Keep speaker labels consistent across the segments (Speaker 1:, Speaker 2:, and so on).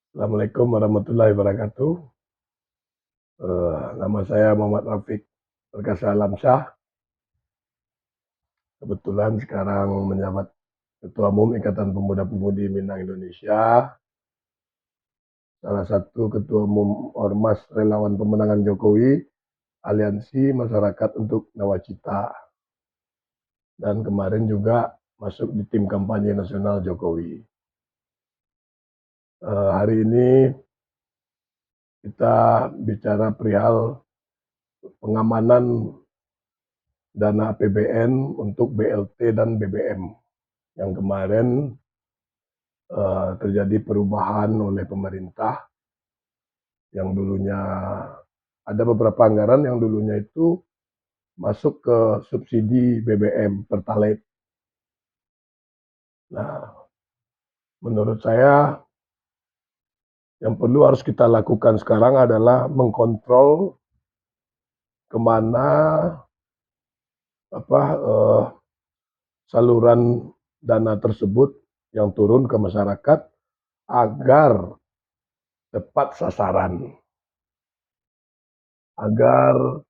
Speaker 1: Assalamualaikum warahmatullahi wabarakatuh. Nama saya Muhammad Rafiq Perkasa Alamsyah. Kebetulan sekarang menjabat Ketua Umum Ikatan Pemuda-Pemudi Minang Indonesia, salah satu Ketua Umum Ormas Relawan Pemenangan Jokowi, Aliansi Masyarakat untuk Nawacita, dan kemarin juga masuk di tim kampanye nasional Jokowi. Hari ini kita bicara perihal pengamanan dana APBN untuk BLT dan BBM yang kemarin terjadi perubahan oleh pemerintah yang dulunya ada beberapa anggaran yang dulunya itu masuk ke subsidi BBM Pertalite. Nah, menurut saya yang perlu harus kita lakukan sekarang adalah mengkontrol kemana saluran dana tersebut yang turun ke masyarakat agar tepat sasaran, agar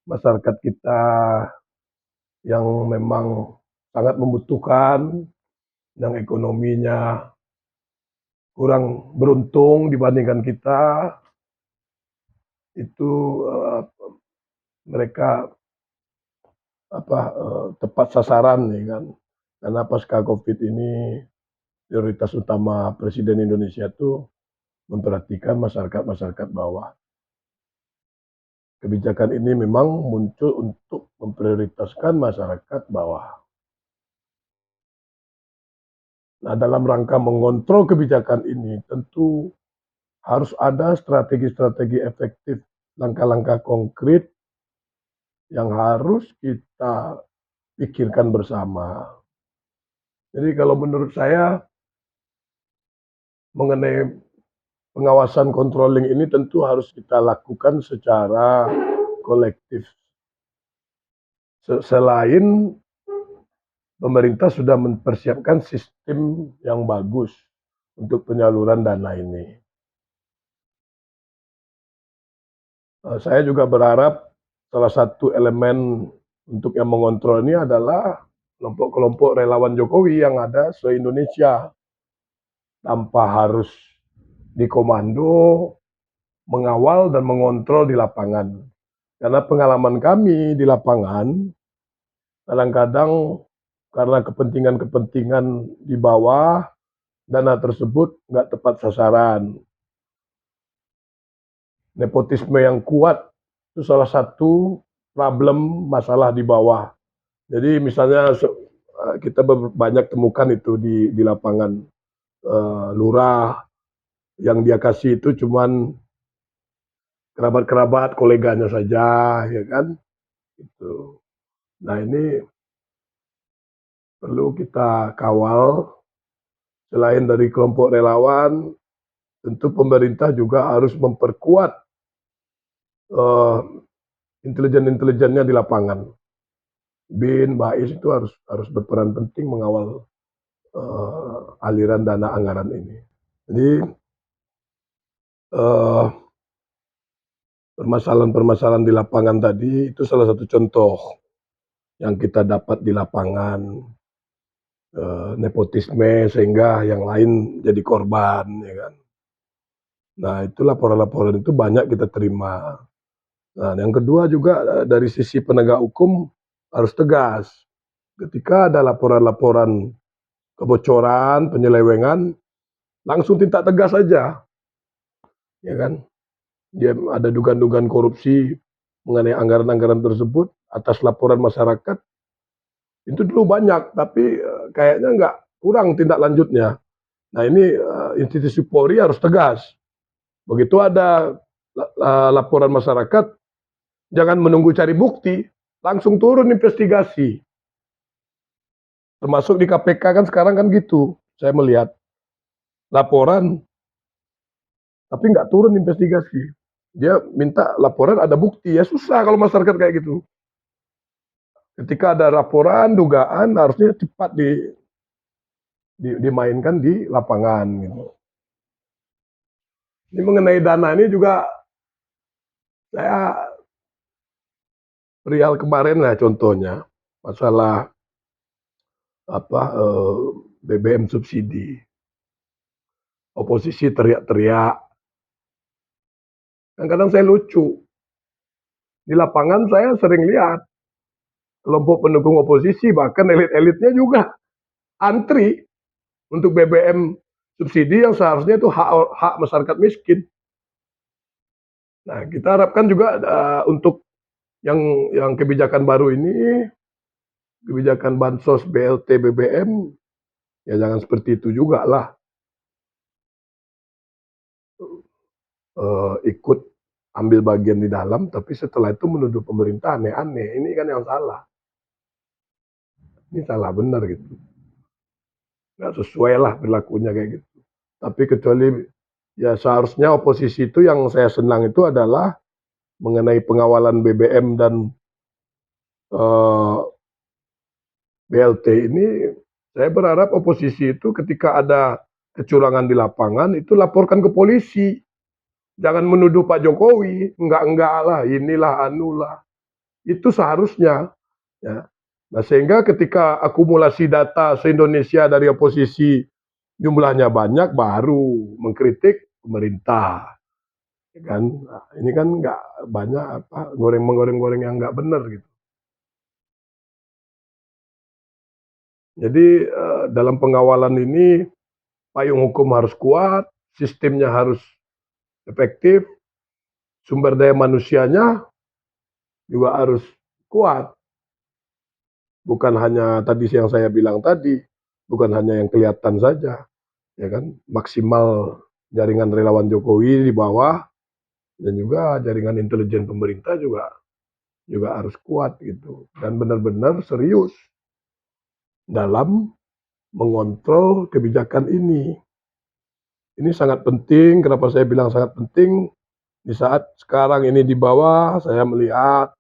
Speaker 1: masyarakat kita yang memang sangat membutuhkan, yang ekonominya kurang beruntung dibandingkan kita, itu mereka tepat sasaran, ya kan? Karena pasca COVID ini prioritas utama Presiden Indonesia itu memperhatikan masyarakat bawah. Kebijakan ini memang muncul untuk memprioritaskan masyarakat bawah. Nah, dalam rangka mengontrol kebijakan ini, tentu harus ada strategi-strategi efektif, langkah-langkah konkret yang harus kita pikirkan bersama. Jadi kalau menurut saya, mengenai pengawasan controlling ini tentu harus kita lakukan secara kolektif. Selain pemerintah sudah mempersiapkan sistem yang bagus untuk penyaluran dana ini. Saya juga berharap salah satu elemen untuk yang mengontrol ini adalah kelompok-kelompok relawan Jokowi yang ada se-Indonesia, tanpa harus dikomando, mengawal dan mengontrol di lapangan. Karena pengalaman kami di lapangan, kadang-kadang karena kepentingan-kepentingan di bawah, dana tersebut nggak tepat sasaran. Nepotisme yang kuat itu salah satu problem masalah di bawah. Jadi misalnya kita banyak temukan itu di lapangan, lurah yang dia kasih itu cuman kerabat-kerabat koleganya saja, ya kan? Itu. Nah, ini perlu kita kawal. Selain dari kelompok relawan, tentu pemerintah juga harus memperkuat intelijen-intelijennya di lapangan. BIN, BAIS itu harus berperan penting mengawal aliran dana anggaran ini. Jadi permasalahan-permasalahan di lapangan tadi itu salah satu contoh yang kita dapat di lapangan, nepotisme sehingga yang lain jadi korban, ya kan. Nah, itu laporan-laporan itu banyak kita terima. Nah, yang kedua juga dari sisi penegak hukum harus tegas. Ketika ada laporan-laporan kebocoran, penyelewengan, langsung tindak tegas saja, ya kan. Dia ada dugaan-dugaan korupsi mengenai anggaran-anggaran tersebut atas laporan masyarakat, itu dulu banyak, tapi kayaknya nggak, kurang tindak lanjutnya. Nah, ini institusi Polri harus tegas. Begitu ada laporan masyarakat, jangan menunggu cari bukti, langsung turun investigasi. Termasuk di KPK kan sekarang kan gitu, saya melihat laporan, tapi nggak turun investigasi. Dia minta laporan ada bukti, ya susah kalau masyarakat kayak gitu. Ketika ada laporan, dugaan, harusnya cepat dimainkan di lapangan gitu. Ini mengenai dana ini juga saya perihal kemarin lah contohnya, masalah apa, BBM subsidi. Oposisi teriak-teriak, kadang-kadang saya lucu, di lapangan saya sering lihat kelompok pendukung oposisi bahkan elit-elitnya juga antri untuk BBM subsidi yang seharusnya itu hak hak masyarakat miskin. Nah, kita harapkan juga untuk yang kebijakan baru ini, kebijakan bansos BLT BBM, ya jangan seperti itu juga lah. Ikut ambil bagian di dalam, tapi setelah itu menuduh pemerintah aneh-aneh. Ini kan yang salah. Ini salah benar gitu. Nggak sesuai lah perilakunya kayak gitu. Tapi kecuali ya seharusnya oposisi itu yang saya senang itu adalah mengenai pengawalan BBM dan BLT ini, saya berharap oposisi itu ketika ada kecurangan di lapangan itu laporkan ke polisi. Jangan menuduh Pak Jokowi, enggak lah, inilah anulah. Itu seharusnya. Ya. Nah, sehingga ketika akumulasi data se-Indonesia dari oposisi jumlahnya banyak, baru mengkritik pemerintah. Kan? Nah, ini kan nggak banyak apa goreng-goreng yang nggak benar gitu. Jadi dalam pengawalan ini payung hukum harus kuat, sistemnya harus efektif, sumber daya manusianya juga harus kuat. Bukan hanya tadi yang saya bilang tadi, bukan hanya yang kelihatan saja, ya kan? Maksimal jaringan relawan Jokowi di bawah dan juga jaringan intelijen pemerintah juga harus kuat gitu dan benar-benar serius dalam mengontrol kebijakan ini. Ini sangat penting. Kenapa saya bilang sangat penting? Di saat sekarang ini di bawah, saya melihat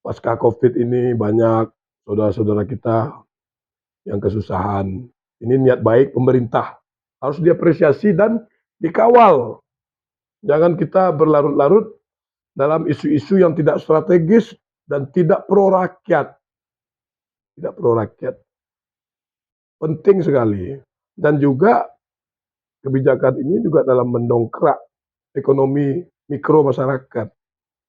Speaker 1: pasca COVID ini banyak saudara-saudara kita yang kesusahan. Ini niat baik pemerintah. Harus diapresiasi dan dikawal. Jangan kita berlarut-larut dalam isu-isu yang tidak strategis dan tidak pro rakyat. Tidak pro rakyat. Penting sekali. Dan juga kebijakan ini juga dalam mendongkrak ekonomi mikro masyarakat.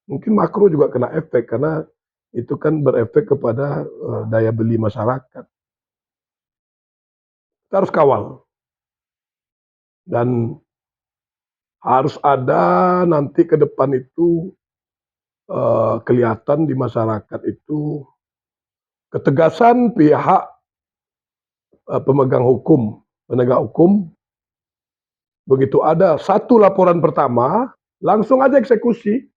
Speaker 1: Mungkin makro juga kena efek karena itu kan berefek kepada daya beli masyarakat. Kita harus kawal dan harus ada nanti ke depan itu kelihatan di masyarakat itu ketegasan pihak pemegang hukum, penegak hukum. Begitu ada satu laporan pertama, langsung aja eksekusi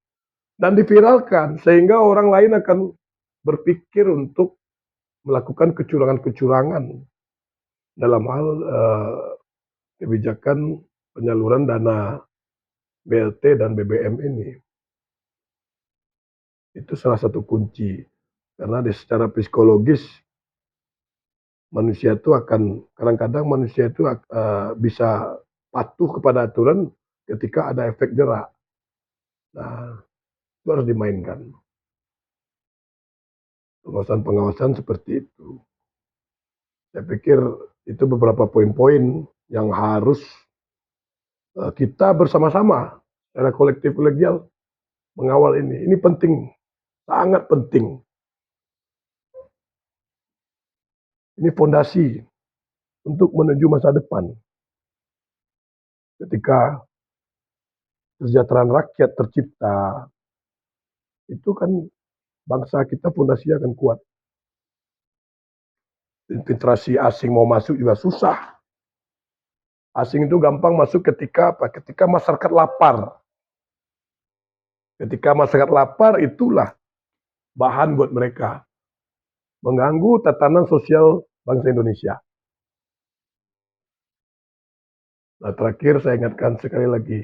Speaker 1: dan diviralkan sehingga orang lain akan berpikir untuk melakukan kecurangan-kecurangan dalam hal kebijakan penyaluran dana BLT dan BBM ini. Itu salah satu kunci. Karena secara psikologis manusia itu akan kadang-kadang manusia itu bisa patuh kepada aturan ketika ada efek jerak. Nah, itu harus dimainkan. Pengawasan-pengawasan seperti itu. Saya pikir itu beberapa poin-poin yang harus kita bersama-sama secara kolektif kolegial mengawal ini. Ini penting, sangat penting. Ini fondasi untuk menuju masa depan. Ketika kesejahteraan rakyat tercipta, itu kan bangsa kita fondasinya akan kuat. Infiltrasi asing mau masuk juga susah. Asing itu gampang masuk ketika apa? Ketika masyarakat lapar. Ketika masyarakat lapar, itulah bahan buat mereka. Mengganggu tatanan sosial bangsa Indonesia. Nah, terakhir saya ingatkan sekali lagi.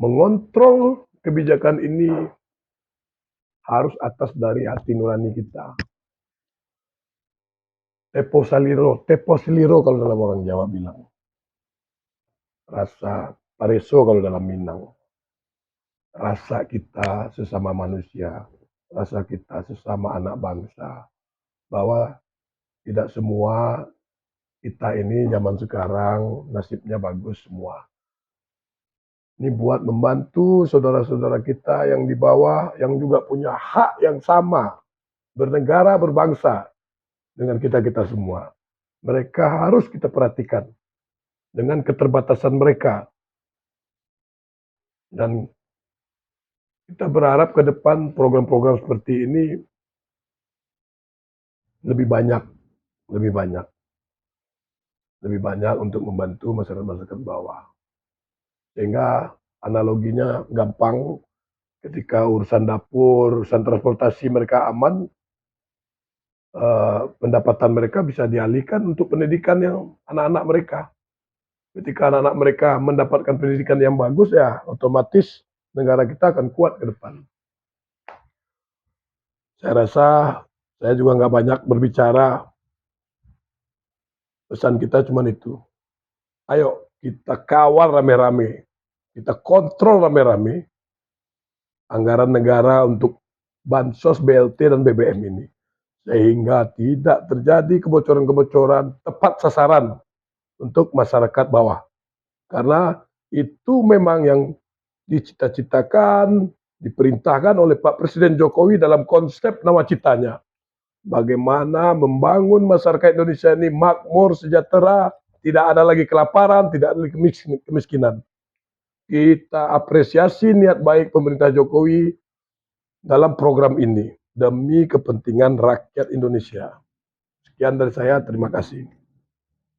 Speaker 1: Mengontrol kebijakan ini harus atas dari hati nurani kita. Tepo saliro kalau dalam orang Jawa bilang. rasa pareso kalau dalam Minang, rasa kita sesama manusia, rasa kita sesama anak bangsa, bahwa tidak semua kita ini zaman sekarang nasibnya bagus semua. Ini buat membantu saudara-saudara kita yang di bawah, yang juga punya hak yang sama, bernegara, berbangsa dengan kita-kita semua. Mereka harus kita perhatikan dengan keterbatasan mereka. Dan kita berharap ke depan program-program seperti ini lebih banyak, lebih banyak, lebih banyak untuk membantu masyarakat-masyarakat bawah. Sehingga analoginya gampang, ketika urusan dapur, urusan transportasi mereka aman, pendapatan mereka bisa dialihkan untuk pendidikan yang anak-anak mereka. Ketika anak-anak mereka mendapatkan pendidikan yang bagus, ya otomatis negara kita akan kuat ke depan. Saya rasa saya juga nggak banyak berbicara, pesan kita cuma itu. Ayo kita kawal rame-rame, kita kontrol rame-rame anggaran negara untuk bansos, BLT, dan BBM ini. Sehingga tidak terjadi kebocoran-kebocoran tepat sasaran untuk masyarakat bawah. Karena itu memang yang dicita-citakan, diperintahkan oleh Pak Presiden Jokowi dalam konsep nawacitanya. Bagaimana membangun masyarakat Indonesia ini makmur, sejahtera, tidak ada lagi kelaparan, tidak ada lagi kemiskinan. Kita apresiasi niat baik pemerintah Jokowi dalam program ini demi kepentingan rakyat Indonesia. Sekian dari saya, terima kasih.